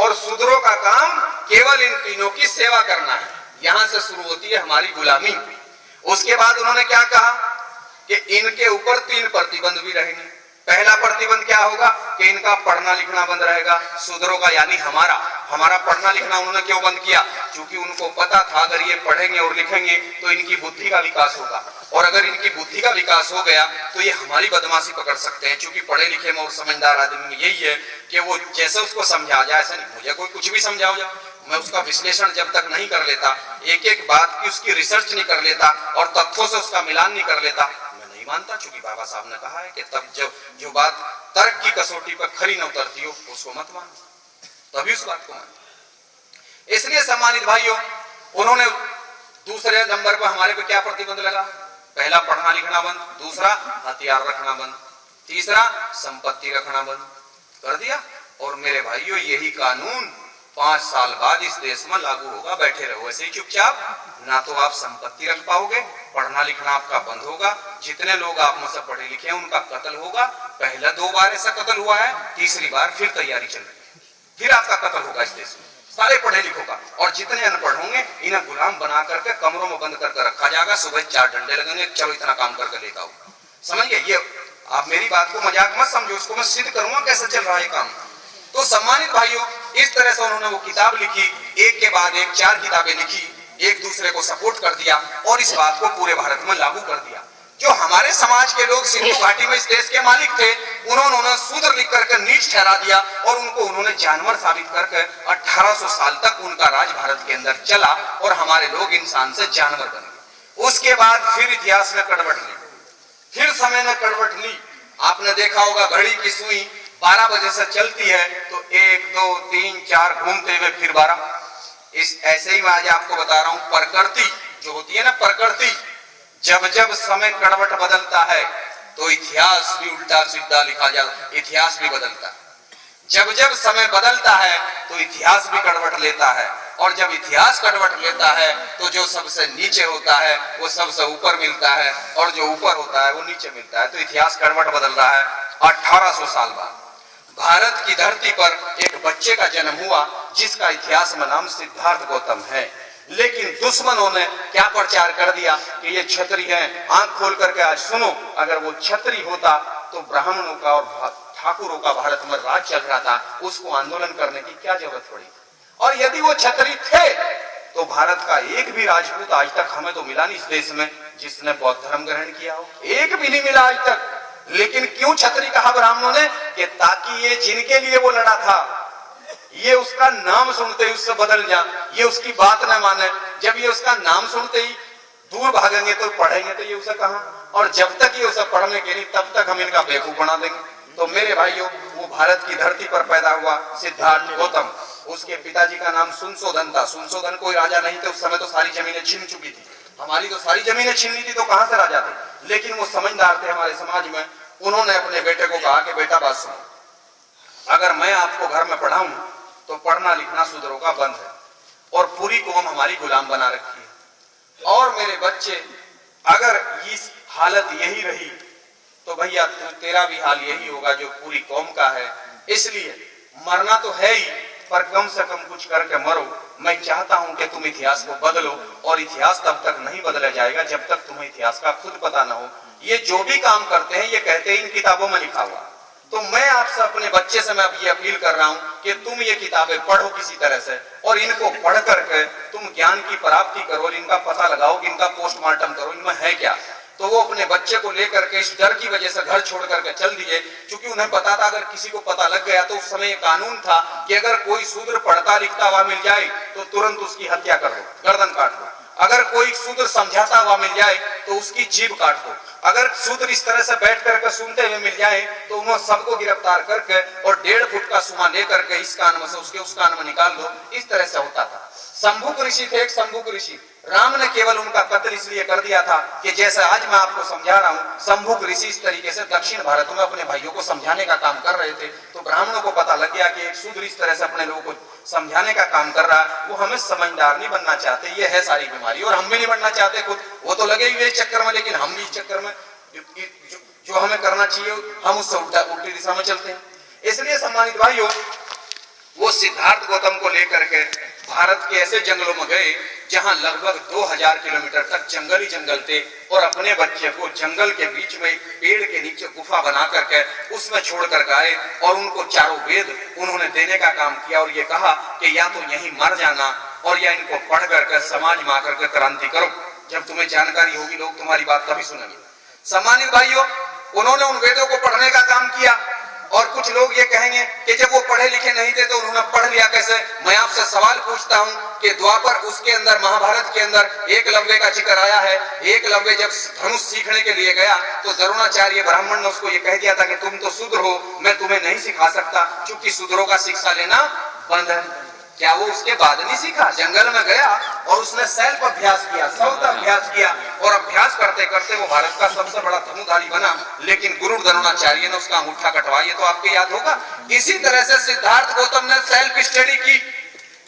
और शूद्रों का काम केवल इन तीनों की सेवा करना है। यहां से शुरू होती है हमारी गुलामी। उसके बाद उन्होंने क्या कहा कि इनके ऊपर 3 प्रतिबंध भी रहेंगे। पहला प्रतिबंध क्या होगा कि इनका पढ़ना लिखना बंद रहेगा, शूद्रों का यानी हमारा पढ़ना लिखना उन्होंने क्यों बंद किया? क्योंकि उनको पता था अगर ये पढ़ेंगे और लिखेंगे तो इनकी बुद्धि का विकास होगा, और अगर इनकी बुद्धि का विकास हो गया तो ये हमारी बदमाशी पकड़ सकते हैं। क्योंकि पढ़े लिखे में और समझदार आदमी में यही है कि वो जैसे उसको समझा जाए, ऐसा नहीं मुझे कोई कुछ भी समझाओ जाओ, मैं उसका विश्लेषण जब तक नहीं कर लेता, एक एक बात की उसकी रिसर्च नहीं कर लेता और तथ्यों से उसका मिलान नहीं कर लेता, मैं नहीं मानता। क्योंकि बाबा साहब ने कहा है कि तब जब जो बात तर्क की कसौटी पर खरी न उतरती हो उसको मत मानो, तभी उस बात को मानो। इसलिए सम्मानित भाइयों, उन्होंने दूसरे नंबर पर हमारे पे क्या प्रतिबंध लगा? पहला पढ़ना लिखना बंद, दूसरा हथियार रखना बंद, तीसरा संपत्ति रखना बंद कर दिया। और मेरे भाइयों, यही कानून 5 साल बाद इस देश में लागू होगा। बैठे रहो ऐसे ही चुपचाप, ना तो आप संपत्ति रख पाओगे, पढ़ना लिखना आपका बंद होगा, जितने लोग आप में से पढ़े लिखे हैं उनका कत्ल होगा। पहला 2 बार ऐसा कत्ल हुआ है, तीसरी बार फिर तैयारी चल रही है, फिर आपका कत्ल होगा इस देश में सारे पढ़े लिखों का। और जितने अनपढ़ होंगे इन्हें गुलाम बना करके कमरों में बंद करके रखा जाएगा, सुबह 4 डंडे लगेंगे, चलो इतना काम करके लेता हूं। समझिए, ये आप मेरी बात को मजाक मत समझो, उसको मैं सिद्ध करूंगा कैसे चल रहा है काम। तो सम्मानित भाइयों, इस तरह से उन्होंने वो किताब लिखी, एक के बाद एक 4 किताबें लिखी, एक दूसरे को सपोर्ट कर दिया और इस बात को पूरे भारत में लागू कर दिया। जो हमारे समाज के लोग सिंधु घाटी में इस देश के मालिक थे, उन्होंने शूद्र लिख करके नीच ठहरा दिया और उनको उन्होंने जानवर साबित करके 1800 साल तक उनका राज भारत के अंदर चला और हमारे लोग इंसान से जानवर बन गए। उसके बाद फिर इतिहास ने करवट ली, फिर समय ने करवट ली। आपने देखा होगा घड़ी की सुई 12 बजे से चलती है तो 1 2 3 4 घूमते हुए फिर 12। इस ऐसे ही मैं आज आपको बता रहा हूं, प्रकृति जो होती है ना, प्रकृति जब जब समय करवट बदलता है तो इतिहास भी उल्टा सीधा लिखा जाता, इतिहास भी बदलता है। जब जब समय बदलता है तो इतिहास भी करवट लेता है, और जब इतिहास करवट लेता है तो जो सबसे नीचे होता है वो सबसे ऊपर मिलता है, और जो ऊपर होता है वो नीचे मिलता है। तो इतिहास करवट बदल रहा है। 1800 साल बाद भारत की धरती पर एक बच्चे का जन्म हुआ जिसका इतिहास में नाम सिद्धार्थ गौतम है। लेकिन दुश्मनों ने क्या प्रचार कर दिया कि ये क्षत्रिय हैं। आंख खोल करके आज सुनो, अगर वो क्षत्रिय होता तो ब्राह्मणों का और ठाकुरों का भारत में राज चल रहा था, उसको आंदोलन करने की क्या जरूरत पड़ी? और यदि वो क्षत्रिय थे तो भारत का एक भी राजपूत आज तक हमें तो मिला नहीं इस देश में जिसने बौद्ध धर्म ग्रहण किया हो, एक भी नहीं मिला आज तक। लेकिन क्यों क्षत्रिय कहा ब्राह्मणों ने? कि ताकि ये जिनके लिए वो लड़ा था ये उसका नाम सुनते ही उससे बदल जा, ये उसकी बात न माने। जब ये उसका नाम सुनते ही दूर भागेंगे तो पढ़ेंगे तो ये उसे कहां, और जब तक ये उसे पढ़ने के नहीं तब तक हम इनका बेवकूफ बना देंगे। तो मेरे भाइयों, वो भारत की धरती पर पैदा हुआ सिद्धार्थ गौतम, उसके पिताजी का नाम सुनशोधन था। सुनशोधन कोई राजा नहीं थे, उस समय तो सारी जमीनें छीन चुकी थी, हमारी तो सारी जमीनें छीन ली थी, तो कहां से राजा थे? लेकिन वो समझदार थे हमारे समाज में। उन्होंने अपने बेटे को कहा कि बेटा बात सुनो, अगर मैं आपको घर में पढ़ाऊं तो पढ़ना लिखना शूद्रों का बंद है और पूरी कौम हमारी गुलाम बना रखी है, और मेरे बच्चे अगर इस हालत यही रही तो भैया तेरा भी हाल यही होगा जो पूरी कौम का है। इसलिए मरना तो है ही, पर कम से कम कुछ करके मरो। मैं चाहता हूं कि तुम इतिहास को बदलो, और इतिहास तब तक नहीं बदला जाएगा जब तक तुम्हें इतिहास का खुद पता ना हो। ये जो भी काम करते हैं ये कहते हैं इन किताबों में लिखा हुआ। तो मैं आपसे अपने बच्चे से मैं अब ये अपील कर रहा हूं कि तुम ये किताबें पढ़ो किसी तरह से, और इनको पढ़ करके तुम ज्ञान की प्राप्ति करो, इनका पता लगाओ कि इनका पोस्टमार्टम करो, इनमें है क्या। तो वो अपने बच्चे को लेकर के इस डर की वजह से घर छोड़ करके चल दिए, क्योंकि उन्हें पता था अगर किसी को पता लग गया तो उस समय ये कानून था कि अगर कोई शूद्र पढ़ता लिखता हुआ मिल जाए तो तुरंत उसकी हत्या कर दो, गर्दन काट दो। अगर कोई शूद्र समझाता हुआ मिल जाए तो उसकी जीभ काट दो। अगर शूद्र इस तरह से बैठ करके सुनते हुए मिल जाए तो उन्हें सबको गिरफ्तार करके और 1.5 फुट का सुमा लेकर के इस कान में से उसके उस कान में निकाल दो। इस तरह से होता था। शंभुक ऋषि थे, एक शंभुक ऋषि, राम ने केवल उनका कत्ल इसलिए कर दिया था कि जैसा आज मैं आपको समझा रहा हूं, शंभुक ऋषि इस तरीके से दक्षिण भारत में अपने भाइयों को समझाने का काम कर रहे थे। तो ब्राह्मणों को पता लग गया कि एक शूद्र इस तरह से अपने लोगों को समझाने का काम कर रहा है, वो हमें समझदार नहीं बनना चाहते, ये है सारी बीमारी। और हम भी नहीं बनना चाहते खुद, वो तो लगे हुए इस चक्कर में, लेकिन हम भी इस चक्कर में जो हमें करना चाहिए हम उससे उल्टी दिशा में चलते हैं। इसलिए सम्मानित भाइयों, वो सिद्धार्थ गौतम को लेकर के भारत के ऐसे जंगलों में गए जहां लगभग 2000 किलोमीटर तक जंगल ही जंगल थे, और अपने बच्चे को जंगल के बीच में एक पेड़ के नीचे गुफा बना करके उसमें छोड़ कर गए, और उनको चारों वेद उन्होंने देने का काम किया, और ये कहा कि या तो यहीं मर जाना और या इनको पढ़ करके समाज में आकर के क्रांति करो। जब तुम्हें जानकारी होगी लोग तुम्हारी बात तभी सुनेंगे। सम्मानित भाइयों, उन्होंने उन वेदों को पढ़ने का काम किया, और कुछ लोग ये कहेंगे कि जब वो पढ़े लिखे नहीं थे तो उन्होंने पढ़ लिया कैसे। मैं आपसे सवाल पूछता हूं कि द्वापर उसके अंदर, महाभारत के अंदर एकलव्य का जिक्र आया है। एकलव्य जब धनुष सीखने के लिए गया तो द्रोणाचार्य ब्राह्मण ने उसको ये कह दिया था कि तुम तो शूद्र हो, मैं तुम्हें नहीं सिखा सकता, क्योंकि शूद्रों का शिक्षा लेना बंद है। क्या वो उसके बाद नहीं सीखा? जंगल में गया और उसने सेल्फ अभ्यास किया, स्वतः अभ्यास किया, और अभ्यास करते करते वो भारत का सबसे बड़ा धनुधारी बना। लेकिन गुरु द्रोणाचार्य ने उसका अंगूठा कटवा, ये तो आपको याद होगा। इसी तरह से सिद्धार्थ गौतम ने सेल्फ स्टडी की।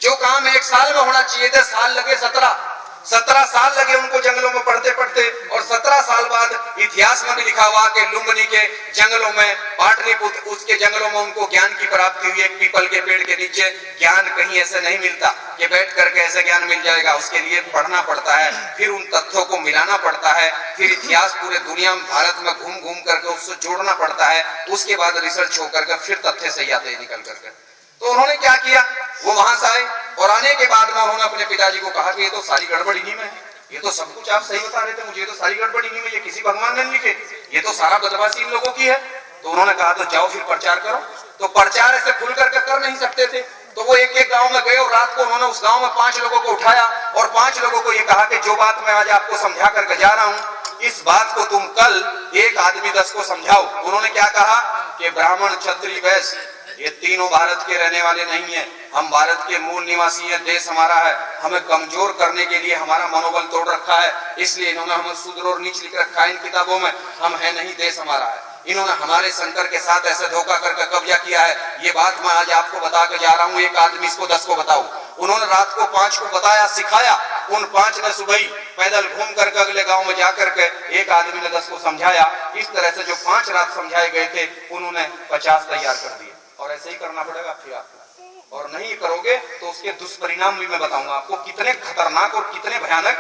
जो काम 1 साल में होना चाहिए थे, साल लगे 17 साल लगे उनको जंगलों में पढ़ते पढ़ते। और 17 साल बाद इतिहास में भी लिखा हुआ कि लुम्बिनी के जंगलों में, पाटलिपुत्र उसके जंगलों में उनको ज्ञान की प्राप्ति हुई। एक पीपल के पेड़ के नीचे। ज्ञान कहीं ऐसे नहीं मिलता कि बैठ करके ऐसे ज्ञान मिल जाएगा, उसके लिए पढ़ना पड़ता है, फिर उन तथ्यों को मिलाना पड़ता है, फिर इतिहास पूरे दुनिया में, भारत में घूम घूम करके उससे जोड़ना पड़ता है, उसके बाद रिसर्च होकर के फिर तथ्य सही आते हैं निकल करके। तो उन्होंने क्या किया, वो वहां से आए, और आने के बाद में उन्होंने अपने पिताजी को कहा कि ये तो सारी गड़बड़ी नहीं में, ये तो सब कुछ आप सही बता रहे थे, मुझे ये तो सारी गड़बड़ी नहीं में, ये किसी भगवान ने नहीं लिखे, ये तो सारा बदमाशी इन लोगों की है। तो उन्होंने कहा तो जाओ फिर प्रचार करो। तो प्रचार ऐसे खुल करके कर नहीं सकते थे, तो वो एक एक गांव में गए, और रात को उन्होंने उस गांव में 5 लोगों को उठाया, और 5 लोगों को ये कहा कि जो बात मैं आज आपको समझा करके जा रहा हूं, इस बात को तुम कल एक आदमी 10 को समझाओ। उन्होंने क्या कहा कि ब्राह्मण, क्षत्रिय, वैश्य ये तीनों भारत के रहने वाले नहीं है, हम भारत के मूल निवासी हैं, देश हमारा है, हमें कमजोर करने के लिए हमारा मनोबल तोड़ रखा है, इसलिए इन्होंने हमें शूद्र और नीच लिख रखा है इन किताबों में, हम है नहीं, देश हमारा है। इन्होंने हमारे शंकर के साथ ऐसे धोखा करके कब्जा किया है, ये बात मैं आज आपको बता के जा रहा हूँ, एक आदमी इसको 10 को बताओ। उन्होंने रात को 5 को बताया, सिखाया, उन 5 ने सुबह पैदल घूम करके अगले गांव में जाकर के एक आदमी ने 10 को समझाया। इस तरह से जो 5 रात समझाए गए थे उन्होंने 50 तैयार कर दिए, और ऐसे ही करना पड़ेगा फिर आपको, और नहीं करोगे तो उसके दुष्परिणाम भी मैं बताऊंगा आपको, कितने खतरनाक और कितने भयानक।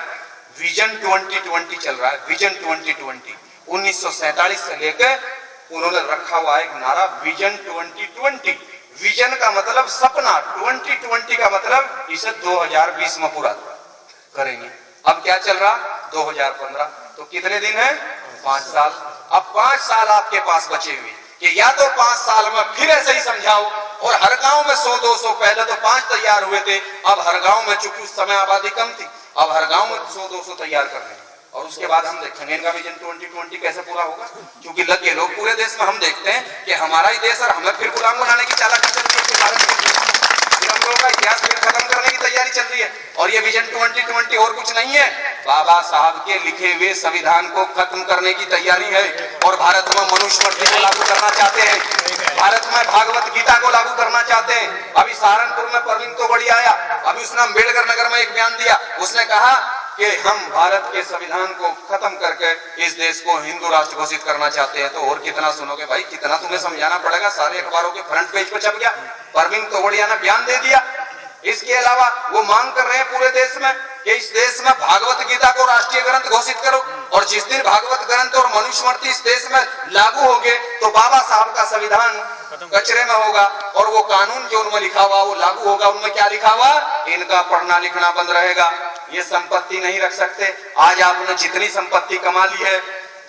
विजन 2020 चल रहा है, विजन 2020 1947 से लेकर उन्होंने रखा हुआ एक नारा, विजन 2020। विजन का मतलब सपना, 2020 का मतलब इसे 2020 में पूरा करेंगे। अब क्या चल रहा, 2015, तो कितने दिन है, 5 साल। अब 5 साल आपके पास बचे हुए कि या तो 5 साल में फिर ऐसे ही समझाओ, और हर गांव में 100-200, पहले तो 5 तैयार हुए थे, अब हर गांव में, चूंकि उस समय आबादी कम थी, अब हर गांव में 100-200 तैयार कर रहे हैं, और उसके बाद हम देखेंगे इनका विजन 2020 कैसे पूरा होगा। क्योंकि लगे लोग पूरे देश में, हम देखते हैं कि हमारा ही देश और हमें फिर गुलाम बनाने की चालाकी चल रही है, फिर हम लोगों का इतिहास फिर खत्म करने की तैयारी चल रही है। और ये विजन 2020 और कुछ नहीं है, बाबा साहब के लिखे हुए संविधान को खत्म करने की तैयारी है, और भारत में मनुस्मृति को लागू करना चाहते हैं, भारत में भागवत गीता को लागू करना चाहते हैं। अभी सहारनपुर में परवीन तोगड़ी आया, अभी उसने अम्बेडकर नगर में एक बयान दिया, उसने कहा कि हम भारत के संविधान को खत्म करके इस देश को हिंदू राष्ट्र घोषित करना चाहते हैं। तो और कितना सुनोगे भाई, कितना तुम्हें समझाना पड़ेगा, सारे अखबारों के फ्रंट पेज पर छप गया, परवीन तोगड़िया ने बयान दे दिया। इसके अलावा वो मांग कर रहे हैं पूरे देश में कि इस देश में भागवत गीता को राष्ट्रीय ग्रंथ घोषित करो, और जिस दिन भागवत ग्रंथ और मनुस्मृति इस देश में लागू होंगे तो बाबा साहब का संविधान कचरे में होगा, और वो कानून जो उनमें लिखा हुआ वो लागू होगा। उनमें क्या लिखा हुआ, इनका पढ़ना लिखना बंद रहेगा, ये संपत्ति नहीं रख सकते। आज आपने जितनी संपत्ति कमा ली है,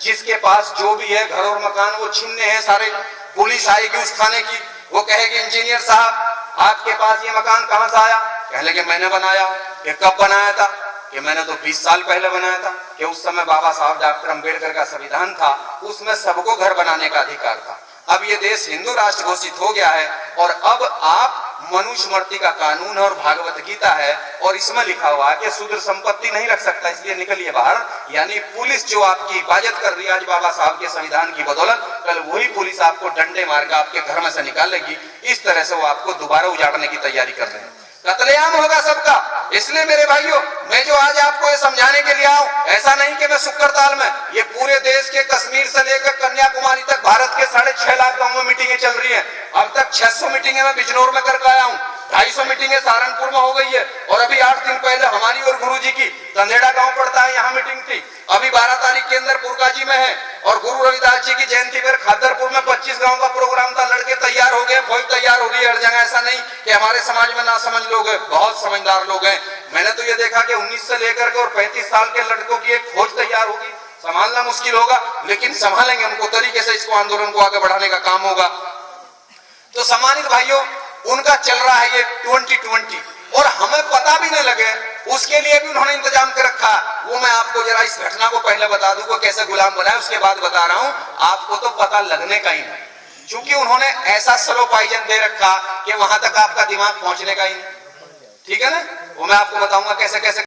जिसके पास जो भी है घर और मकान, वो छीनने हैं सारे। पुलिस आएगी उस थाने की, वो कहेगी इंजीनियर साहब आपके पास ये मकान कहां से आया, कह लगे मैंने बनाया। कि कब बनाया था, कि मैंने तो 20 साल पहले बनाया था, कि उस समय बाबा साहब डॉक्टर अम्बेडकर का संविधान था, उसमें सबको घर बनाने का अधिकार था। अब ये देश हिंदू राष्ट्र घोषित हो गया है, और अब आप मनुस्मृति का कानून और भागवत गीता है, और इसमें लिखा हुआ है कि शूद्र संपत्ति नहीं रख सकता, इसलिए निकलिए बाहर। यानी पुलिस जो आपकी हिफाजत कर रही है आज बाबा साहब के संविधान की बदौलत, कल वही पुलिस आपको डंडे मार के आपके घर में से निकालेगी। इस तरह से वो आपको दोबारा उजाड़ने की तैयारी कर रहे हैं। कत्लेआम होगा सबका। इसलिए मेरे भाइयों, मैं जो आज आपको ये समझाने के लिए आऊं, ऐसा नहीं कि मैं शुक्रताल में, ये पूरे देश के कश्मीर से लेकर कन्याकुमारी तक भारत के 6.5 लाख गांवों में मीटिंगें चल रही हैं। अब तक 600 मीटिंगें मैं बिजनौर में करके आया हूं, 250 मीटिंगें सहारनपुर में हो गई है, और अभी 8 दिन पहले हमारी और गुरुजी की तंदेड़ा गांव पड़ता है, यहाँ मीटिंग थी। अभी 12 तारीख के अंदर पुरकाजी में है, और गुरु रविदास जी की जयंती पर खादरपुर में 25 गांव का प्रोग्राम था। लड़के तैयार हो गए, फौज तैयार हो गई हर जगह। ऐसा नहीं कि हमारे समाज में ना समझ लोग हैं, बहुत समझदार लोग हैं। मैंने तो ये देखा कि 19 से लेकर के और 35 साल के लड़कों की एक फौज तैयार होगी। संभालना मुश्किल होगा, लेकिन संभालेंगे, उनको तरीके से इसको आंदोलन को आगे बढ़ाने का काम होगा। तो सम्मानित भाइयों, उनका चल रहा है ये 2020, और हमें पता भी नहीं लगे उसके लिए भी उन्होंने इंतजाम कर रखा। वो मैं आपको जरा इस घटना को पहले बता दूं कि कैसे गुलाम बनाए, उसके बाद बता रहा हूं। आपको तो पता लगने का ही नहीं, क्योंकि उन्होंने ऐसा स्लो पॉइजन दे रखा कि वहां तक आपका दिमाग पहुंचने का ही नहीं। ठीक है ना, वो मैं आपको बताऊंगा कैसे कैसे